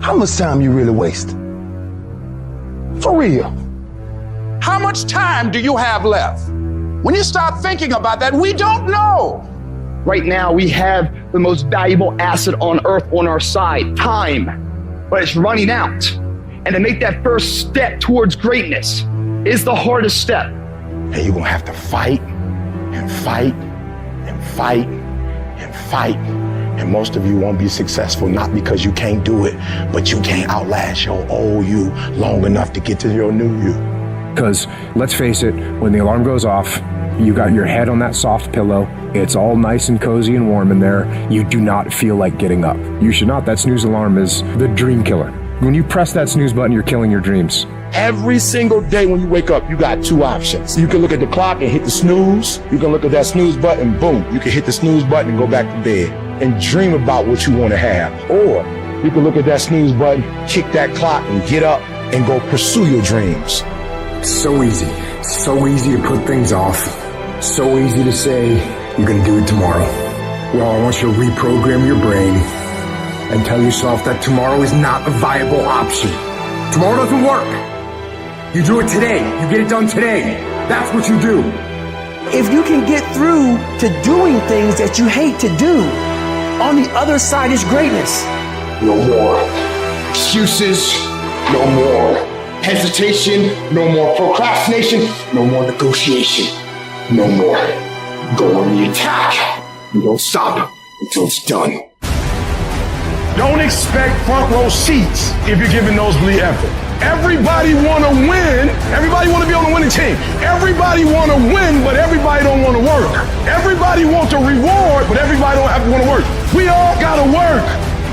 How much time you really waste? For real. How much time do you have left? When you start thinking about that, we don't know. Right now, we have the most valuable asset on earth on our side, time, but it's running out. And to make that first step towards greatness is the hardest step. And you're gonna have to fight and fight and fight and fight. And most of you won't be successful, not because you can't do it, but you can't outlast your old you long enough to get to your new you. Because let's face it, when the alarm goes off, you got your head on that soft pillow. It's all nice and cozy and warm in there. You do not feel like getting up. You should not. That snooze alarm is the dream killer. When you press that snooze button, you're killing your dreams. Every single day when you wake up, you got two options. You can look at the clock and hit the snooze. You can look at that snooze button, boom. You can hit the snooze button and go back to bed and dream about what you want to have. Or you can look at that snooze button, kick that clock and get up and go pursue your dreams. So easy. So easy to put things off. So easy to say, you're going to do it tomorrow. Well, I want you to reprogram your brain and tell yourself that tomorrow is not a viable option. Tomorrow doesn't work. You do it today. You get it done today. That's what you do. If you can get through to doing things that you hate to do, on the other side is greatness. No more excuses, no more hesitation, no more procrastination, no more negotiation, no more. Go on the attack and don't stop until it's done. Don't expect front row seats if you're giving nosebleed effort. Everybody want to win. Everybody want to be on the winning team. Everybody want to win, but everybody don't want to work. Everybody wants a reward, but everybody don't have to want to work. We all got to work.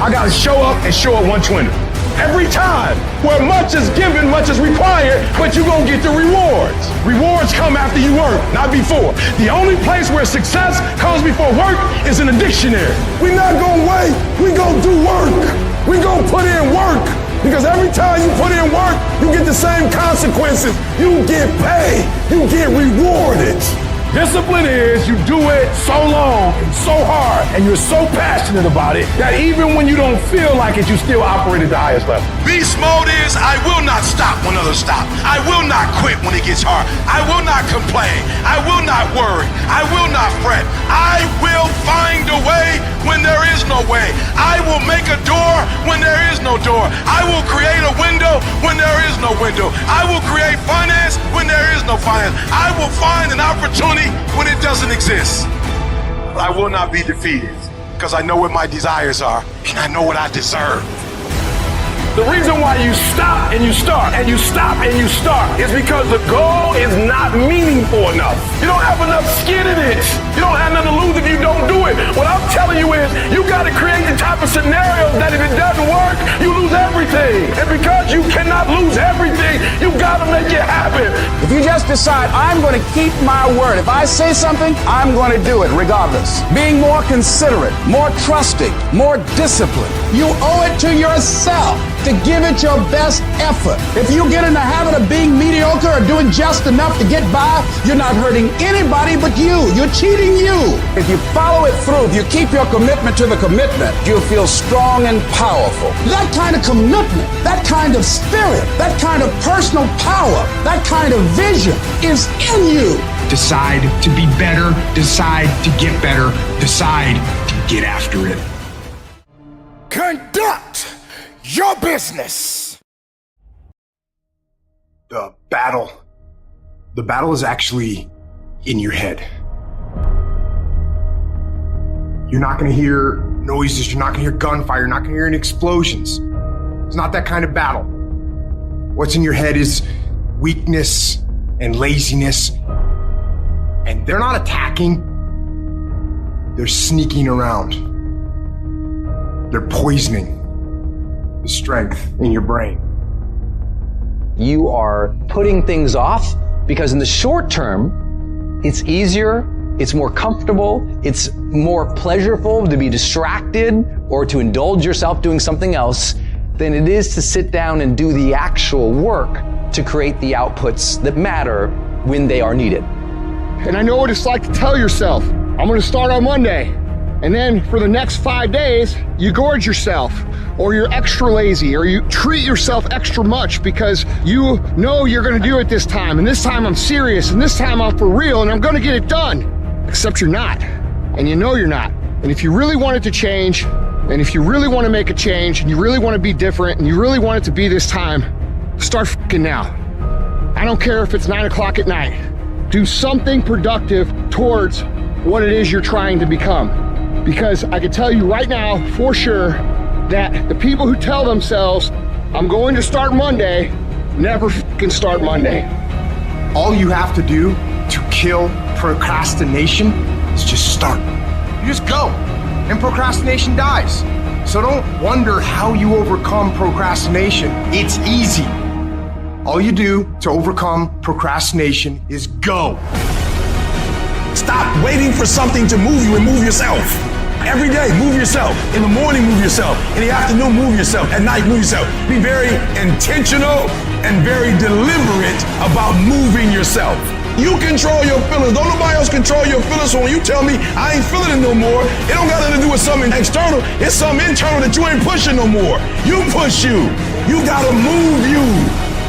I got to show up and show up 120. Every time, where much is given, much is required, but you're going to get the rewards. Rewards come after you work, not before. The only place where success comes before work is in the dictionary. We're not going to wait. We're going to do work. We're going to put in work. Because every time you put in work, you get the same consequences. You get paid. You get rewarded. Discipline is you do it so long and so hard and you're so passionate about it that even when you don't feel like it, you still operate at the highest level. Beast mode is I will not stop when others stop. I will not quit when it gets hard. I will not complain. I will not worry. I will not fret. I will find a way when there is no way. I will make a door when there is no door. I will create a window when there is no window. I will create finance when there is no finance. I will find an opportunity when it doesn't exist. But I will not be defeated because I know what my desires are and I know what I deserve. The reason why you stop and you start and you stop and you start is because the goal is not meaningful enough. You don't have enough skin in it. You don't have nothing to lose if you don't do it. What I'm telling you is you got to create the type of scenarios that if it doesn't work, you lose everything. And because you cannot lose everything, you got to make it happen. If you just decide, I'm going to keep my word. If I say something, I'm going to do it regardless. Being more considerate, more trusting, more disciplined. You owe it to yourself to give it your best effort. If you get in the habit of being mediocre or doing just enough to get by, you're not hurting anybody but you. You're cheating you. If you follow it through, if you keep your commitment to the commitment, you'll feel strong and powerful. That kind of commitment, that kind of spirit, that kind of personal power, that kind of vision is in you. Decide to be better, decide to get better, decide to get after it. Conduct your business. The battle is actually in your head. You're not going to hear noises. You're not going to hear gunfire. You're not going to hear any explosions. It's not that kind of battle. What's in your head is weakness and laziness. And they're not attacking. They're sneaking around. They're poisoning the strength in your brain. You are putting things off because in the short term, it's easier, it's more comfortable, it's more pleasurable to be distracted or to indulge yourself doing something else than it is to sit down and do the actual work to create the outputs that matter when they are needed. And I know what it's like to tell yourself, I'm going to start on Monday. And then for the next 5 days, you gorge yourself, or you're extra lazy, or you treat yourself extra much because you know you're gonna do it this time, and this time I'm serious, and this time I'm for real, and I'm gonna get it done. Except you're not, and you know you're not. And if you really want it to change, and if you really wanna make a change, and you really wanna be different, and you really want it to be this time, start f***ing now. I don't care if it's 9 o'clock at night. Do something productive towards what it is you're trying to become. Because I can tell you right now for sure that the people who tell themselves, I'm going to start Monday, never f***ing start Monday. All you have to do to kill procrastination is just start. You just go, and procrastination dies. So don't wonder how you overcome procrastination. It's easy. All you do to overcome procrastination is go. Stop waiting for something to move you and move yourself. Every day, move yourself. In the morning, move yourself. In the afternoon, move yourself. At night, move yourself. Be very intentional and very deliberate about moving yourself. You control your feelings. Don't nobody else control your feelings. So when you tell me I ain't feeling it no more, it don't got nothing to do with something external. It's something internal that you ain't pushing no more. You push you. You gotta move you.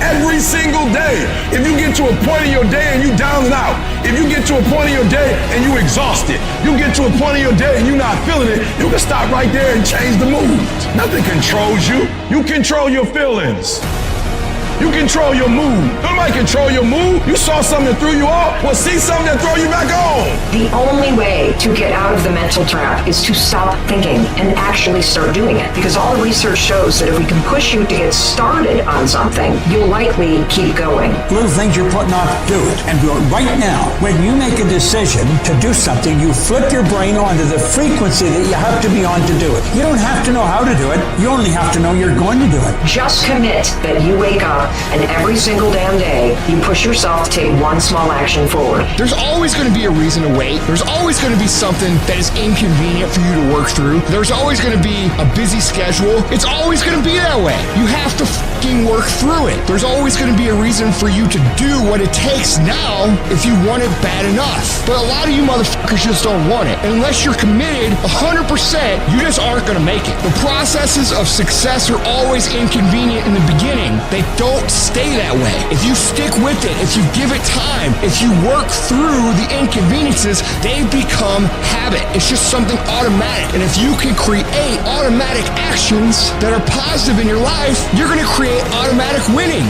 Every single day. If you get to a point in your day and you down and out, if you get to a point in your day and you exhausted, you get to a point in your day and you're not feeling it, you can stop right there and change the mood. Nothing controls you. You control your feelings. You control your mood. Nobody control your mood. You saw something that threw you off, well, see something that throw you back on. The only way to get out of the mental trap is to stop thinking and actually start doing it. Because all the research shows that if we can push you to get started on something, you'll likely keep going. Little things you're putting off, do it. And do it right now. When you make a decision to do something, you flip your brain onto the frequency that you have to be on to do it. You don't have to know how to do it. You only have to know you're going to do it. Just commit that you wake up and every single damn day you push yourself to take one small action forward. There's always going to be a reason to wait. There's always going to be something that is inconvenient for you to work through. There's always going to be a busy schedule. It's always going to be that way. You have to f***ing work through it. There's always going to be a reason for you to do what it takes now if you want it bad enough. But a lot of you motherfuckers just don't want it. And unless you're committed 100%, you just aren't going to make it. The processes of success are always inconvenient in the beginning. They don't stay that way. If you stick with it, if you give it time, if you work through the inconveniences, they become habit. It's just something automatic. And if you can create automatic actions that are positive in your life, you're going to create automatic winning.